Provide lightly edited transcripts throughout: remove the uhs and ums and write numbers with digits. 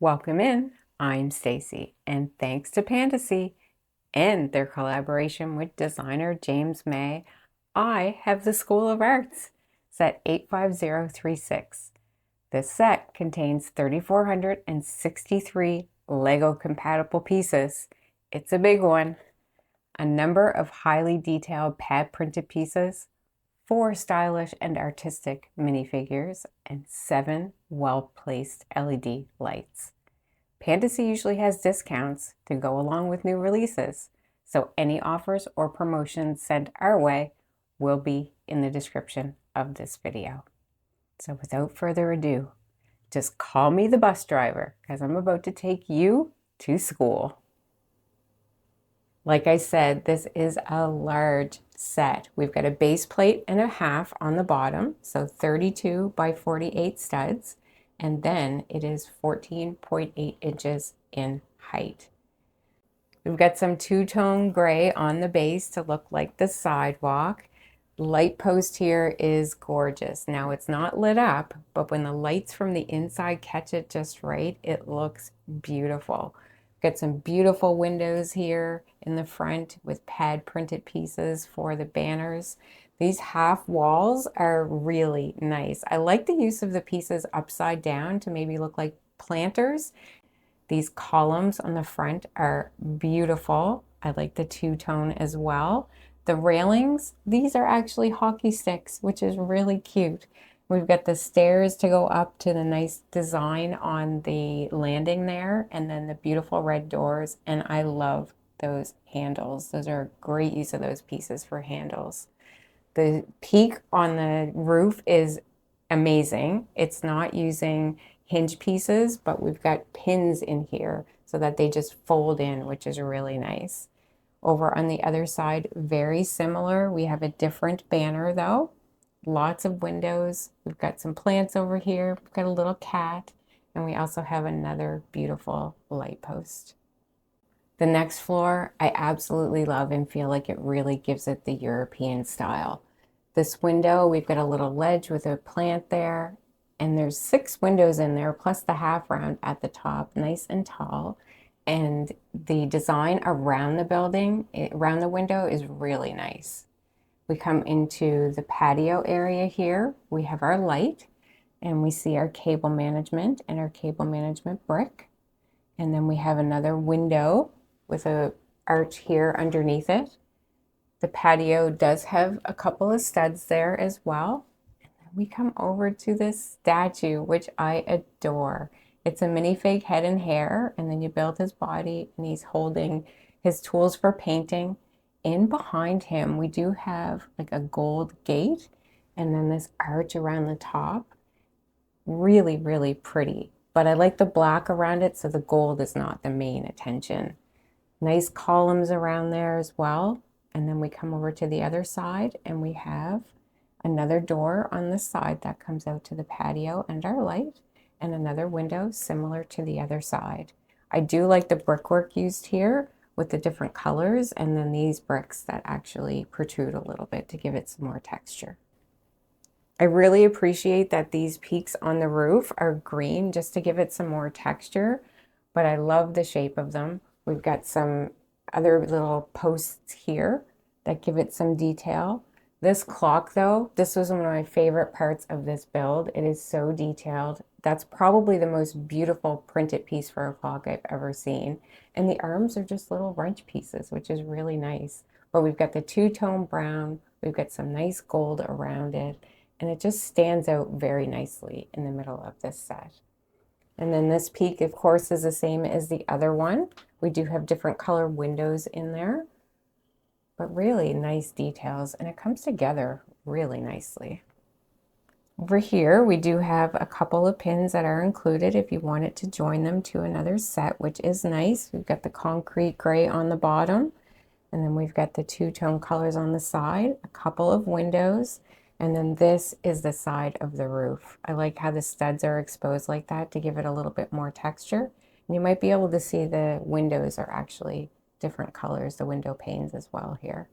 Welcome in. I'm Stacy, and thanks to Pantasy and their collaboration with designer James May, I have the School of Arts, set 85036. This set contains 3,463 Lego compatible pieces. It's a big one. A number of highly detailed pad printed pieces, 4 stylish and artistic minifigures, and 7 well-placed LED lights. Pantasy usually has discounts to go along with new releases, so any offers or promotions sent our way will be in the description of this video. So without further ado, just call me the bus driver because I'm about to take you to school. Like I said, this is a large set. We've got a base plate and a half on the bottom, so 32 by 48 studs, and then it is 14.8 inches in height. We've got some two-tone gray on the base to look like the sidewalk. Light post here is gorgeous. Now it's not lit up, but when the lights from the inside catch it just right, it looks beautiful. Got some beautiful windows here in the front with pad printed pieces for the banners. These half walls are really nice. I like the use of the pieces upside down to maybe look like planters. These columns on the front are beautiful. I like the two-tone as well. The railings, these are actually hockey sticks, which is really cute. We've got the stairs to go up to the nice design on the landing there, and then the beautiful red doors, and I love those handles. Those are a great use of those pieces for handles. The peak on the roof is amazing. It's not using hinge pieces, but we've got pins in here so that they just fold in, which is really nice. Over on the other side, very similar. We have a different banner though. Lots of windows. We've got some plants over here. We've got a little cat, and we also have another beautiful light post. The next floor I absolutely love and feel like it really gives it the European style. This window, we've got a little ledge with a plant there, and there's 6 windows in there, plus the half round at the top, nice and tall. And the design around the building, around the window, is really nice. We come into the patio area here. We have our light, and we see our cable management and our cable management brick. And then we have another window with a arch here underneath it. The patio does have a couple of studs there as well. And then we come over to this statue, which I adore. It's a minifig head and hair, and then you build his body, and he's holding his tools for painting. In behind him, we do have like a gold gate, and then this arch around the top. Really, really pretty. But I like the black around it, so the gold is not the main attention. Nice columns around there as well. And then we come over to the other side, and we have another door on the side that comes out to the patio and our light, and another window similar to the other side. I do like the brickwork used here with the different colors, and then these bricks that actually protrude a little bit to give it some more texture. I really appreciate that these peaks on the roof are green just to give it some more texture, but I love the shape of them. We've got some other little posts here that give it some detail. This clock though, this was one of my favorite parts of this build. It is so detailed. That's probably the most beautiful printed piece for a clock I've ever seen. And the arms are just little wrench pieces, which is really nice. But we've got the two-tone brown, we've got some nice gold around it, and it just stands out very nicely in the middle of this set. And then this peak, of course, is the same as the other one. We do have different color windows in there, but really nice details, and it comes together really nicely. Over here, we do have a couple of pins that are included if you wanted to join them to another set, which is nice. We've got the concrete gray on the bottom, and then we've got the two-tone colors on the side, a couple of windows, and then this is the side of the roof. I like how the studs are exposed like that to give it a little bit more texture. And you might be able to see the windows are actually different colors, the window panes as well here.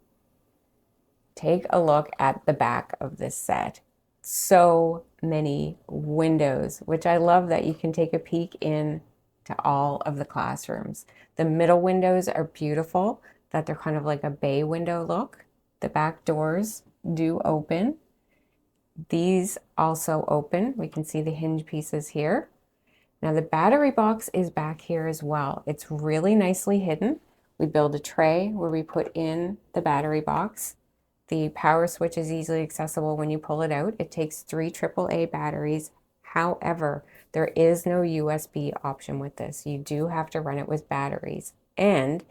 Take a look at the back of this set. So many windows, which I love that you can take a peek in to all of the classrooms. The middle windows are beautiful, that they're kind of like a bay window look. The back doors do open. These also open. We can see the hinge pieces here. Now the battery box is back here as well. It's really nicely hidden. We build a tray where we put in the battery box. The power switch is easily accessible when you pull it out. It takes 3 AAA batteries. However, there is no USB option with this. You do have to run it with batteries. And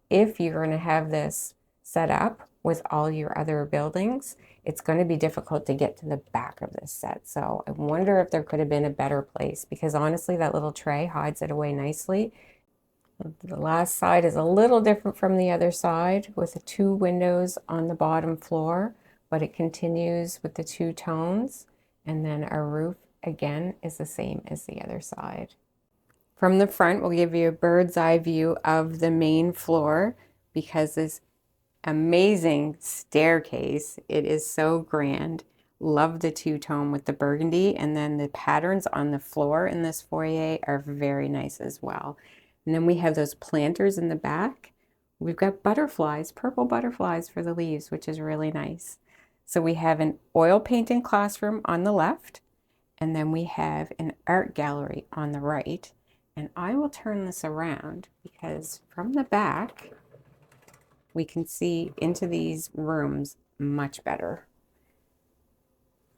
if you're going to have this set up with all your other buildings, it's going to be difficult to get to the back of this set. So I wonder if there could have been a better place, because honestly, that little tray hides it away nicely. The last side is a little different from the other side with the 2 windows on the bottom floor, but it continues with the 2 tones. And then our roof again is the same as the other side. From the front, we'll give you a bird's eye view of the main floor, because this amazing staircase, it is so grand. Love the 2-tone with the burgundy, and then the patterns on the floor in this foyer are very nice as well. And then we have those planters in the back. We've got butterflies, purple butterflies for the leaves, which is really nice. So we have an oil painting classroom on the left, and then we have an art gallery on the right. And I will turn this around because from the back, we can see into these rooms much better.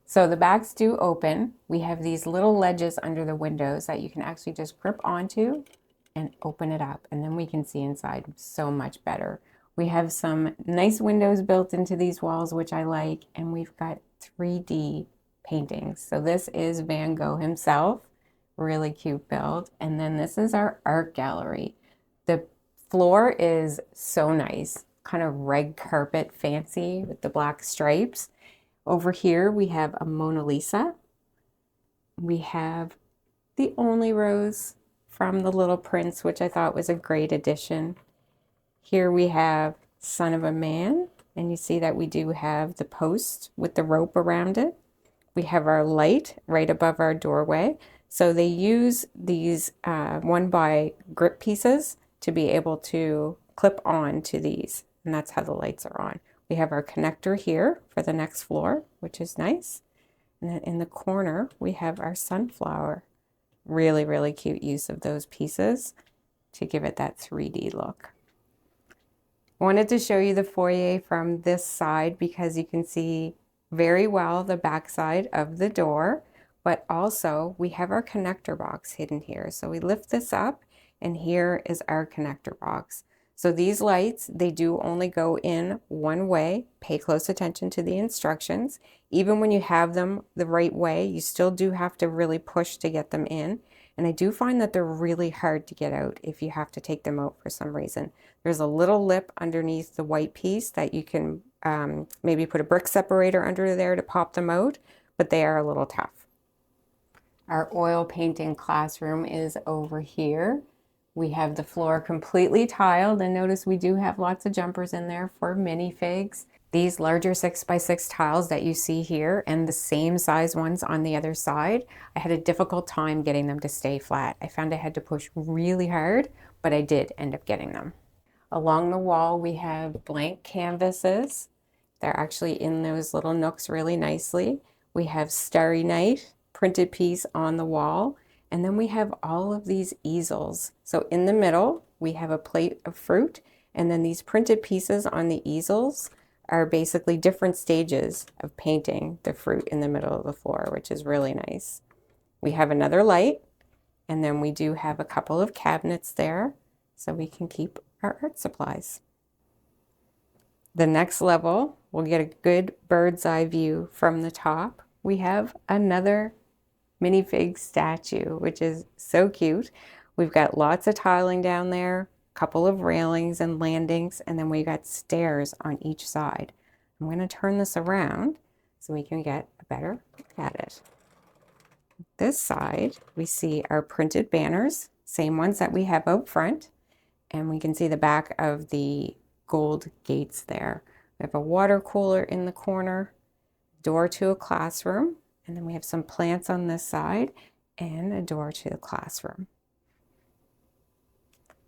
So the backs do open. We have these little ledges under the windows that you can actually just grip onto and open it up, and then we can see inside so much better. We have some nice windows built into these walls, which I like, and we've got 3D paintings. So this is Van Gogh himself, really cute build. And then this is our art gallery. The floor is so nice, kind of red carpet fancy with the black stripes. Over here we have a Mona Lisa. We have the Only Rose from The Little Prince, which I thought was a great addition. Here we have Son of a Man, and you see that we do have the post with the rope around it. We have our light right above our doorway. So they use these 1x grip pieces to be able to clip on to these, and that's how the lights are on. We have our connector here for the next floor, which is nice. And then in the corner, we have our sunflower. Really, really cute use of those pieces to give it that 3D look. I wanted to show you the foyer from this side because you can see very well the back side of the door, but also we have our connector box hidden here. So we lift this up, and here is our connector box. So these lights, they do only go in one way. Pay close attention to the instructions. Even when you have them the right way, you still do have to really push to get them in. And I do find that they're really hard to get out if you have to take them out for some reason. There's a little lip underneath the white piece that you can maybe put a brick separator under there to pop them out, but they are a little tough. Our oil painting classroom is over here. We have the floor completely tiled, and notice we do have lots of jumpers in there for minifigs. These larger 6x6 tiles that you see here and the same size ones on the other side, I had a difficult time getting them to stay flat. I found I had to push really hard, but I did end up getting them. Along the wall, we have blank canvases. They're actually in those little nooks really nicely. We have Starry Night printed piece on the wall. And then we have all of these easels. So in the middle, we have a plate of fruit, and then these printed pieces on the easels are basically different stages of painting the fruit in the middle of the floor, which is really nice. We have another light, and then we do have a couple of cabinets there so we can keep our art supplies. The next level, we'll get a good bird's eye view from the top. We have another minifig statue, which is so cute. We've got lots of tiling down there, a couple of railings and landings, and then we got stairs on each side. I'm going to turn this around so we can get a better look at it. This side, we see our printed banners, same ones that we have out front, and we can see the back of the gold gates there. We have a water cooler in the corner, door to a classroom, and then we have some plants on this side and a door to the classroom.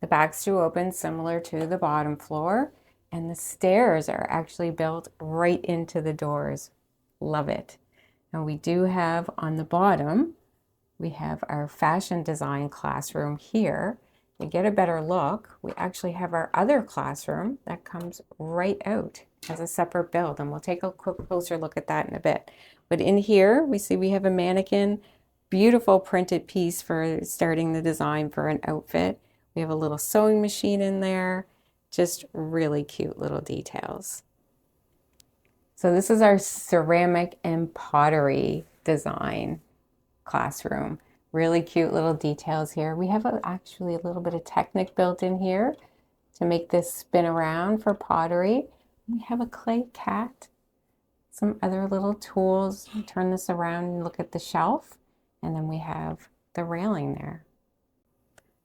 The backs do open similar to the bottom floor, and the stairs are actually built right into the doors. Love it. And we do have on the bottom, we have our fashion design classroom here. To get a better look, we actually have our other classroom that comes right out as a separate build, and we'll take a quick closer look at that in a bit. But in here, we see we have a mannequin, beautiful printed piece for starting the design for an outfit. We have a little sewing machine in there, just really cute little details. So this is our ceramic and pottery design classroom. Really cute little details here. We have actually a little bit of Technic built in here to make this spin around for pottery. We have a clay cat, some other little tools. Turn this around and look at the shelf, and then we have the railing there.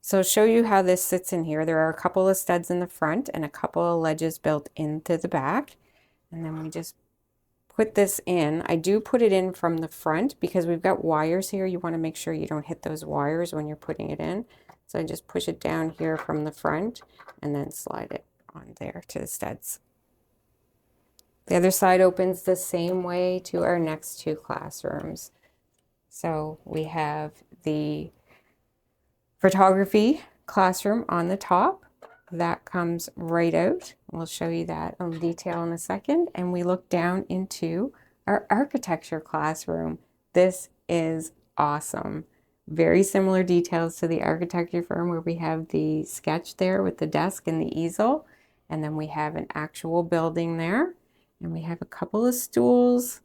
So I'll show you how this sits in here. There are a couple of studs in the front and a couple of ledges built into the back, and then we just put this in. I do put it in from the front because we've got wires here. You want to make sure you don't hit those wires when you're putting it in. So I just push it down here from the front and then slide it on there to the studs. The other side opens the same way to our next two classrooms. So we have the photography classroom on the top. That comes right out. We'll show you that in detail in a second. And we look down into our architecture classroom. This is awesome. Very similar details to the architecture firm where we have the sketch there with the desk and the easel. And then we have an actual building there. And we have a couple of stools.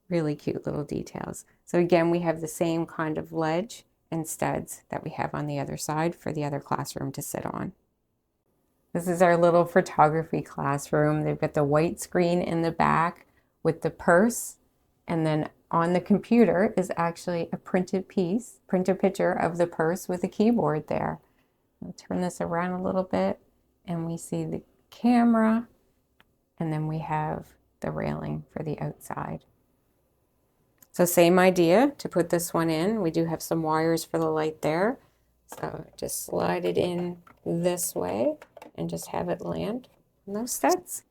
Really cute little details. So again, we have the same kind of ledge and studs that we have on the other side for the other classroom to sit on. This is our little photography classroom. They've got the white screen in the back with the purse, and then on the computer is actually a printed picture of the purse with a keyboard there. I'll turn this around a little bit and we see the camera, and then we have the railing for the outside. So same idea to put this one in. We do have some wires for the light there. So just slide it in this way and just have it land on those studs.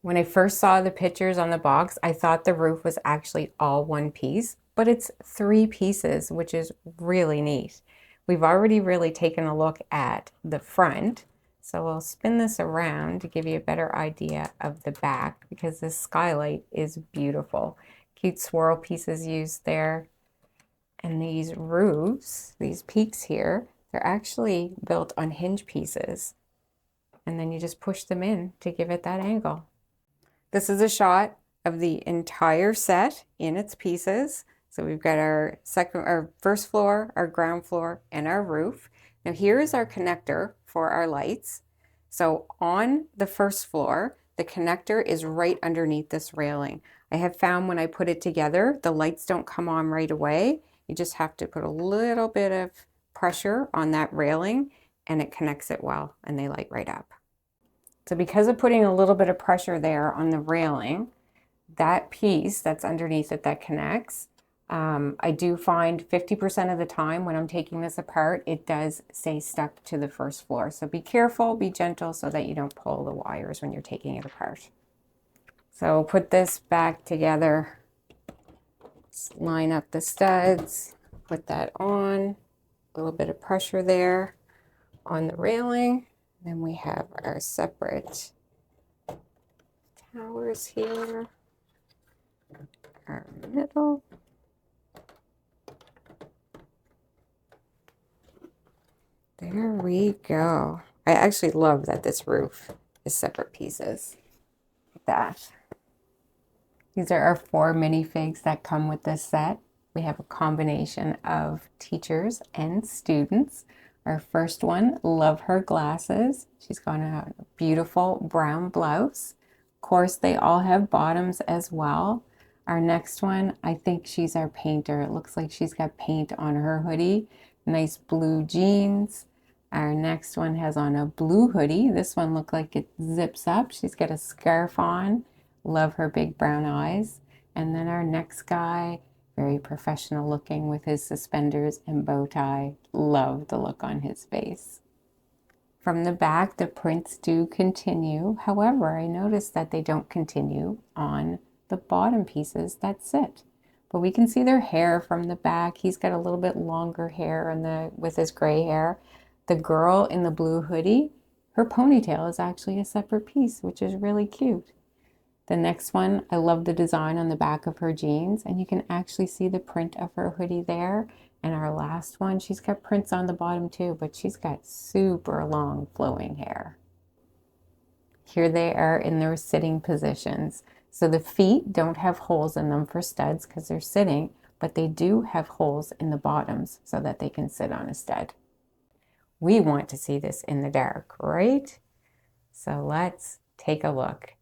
When I first saw the pictures on the box, I thought the roof was actually all one piece, but it's 3 pieces, which is really neat. We've already really taken a look at the front, so we'll spin this around to give you a better idea of the back because this skylight is beautiful. Cute swirl pieces used there. And these roofs, these peaks here, they're actually built on hinge pieces. And then you just push them in to give it that angle. This is a shot of the entire set in its pieces. So we've got our first floor, our ground floor, and our roof. Now here is our connector for our lights. So on the first floor, the connector is right underneath this railing. I have found when I put it together, the lights don't come on right away. You just have to put a little bit of pressure on that railing and it connects it well and they light right up. So because of putting a little bit of pressure there on the railing, that piece that's underneath it that connects, I do find 50% of the time when I'm taking this apart, it does stay stuck to the first floor. So be careful, be gentle so that you don't pull the wires when you're taking it apart. So put this back together, line up the studs, put that on, a little bit of pressure there on the railing. Then we have our separate towers here, our middle. There we go. I actually love that this roof is separate pieces like that. These are our 4 minifigs that come with this set. We have a combination of teachers and students. Our first one, love her glasses. She's got a beautiful brown blouse. Of course, they all have bottoms as well. Our next one, I think she's our painter. It looks like she's got paint on her hoodie. Nice blue jeans. Our next one has on a blue hoodie. This one looked like it zips up. She's got a scarf on. Love her big brown eyes. And then our next guy, very professional looking with his suspenders and bow tie. Love the look on his face. From the back, the prints do continue. However, I noticed that they don't continue on the bottom pieces that sit. But we can see their hair from the back. He's got a little bit longer hair with his gray hair. The girl in the blue hoodie, her ponytail is actually a separate piece, which is really cute. The next one, I love the design on the back of her jeans, and you can actually see the print of her hoodie there. And our last one, she's got prints on the bottom too, but she's got super long flowing hair. Here they are in their sitting positions. So the feet don't have holes in them for studs because they're sitting, but they do have holes in the bottoms so that they can sit on a stud. We want to see this in the dark, right? So let's take a look.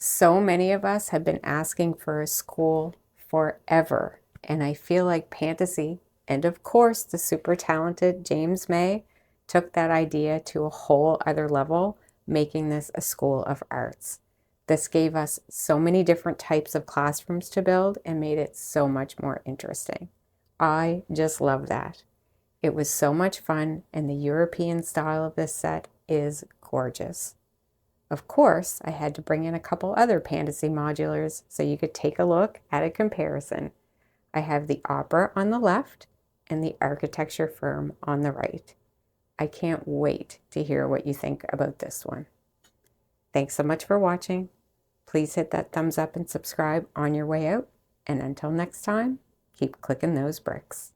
So many of us have been asking for a school forever, and I feel like Pantasy, and of course the super talented James May, took that idea to a whole other level, making this a school of arts. This gave us so many different types of classrooms to build and made it so much more interesting. I just love that. It was so much fun, and the European style of this set is gorgeous. Of course, I had to bring in a couple other Pantasy modulars so you could take a look at a comparison. I have the Opera on the left and the Architecture Firm on the right. I can't wait to hear what you think about this one. Thanks so much for watching. Please hit that thumbs up and subscribe on your way out. And until next time, keep clicking those bricks.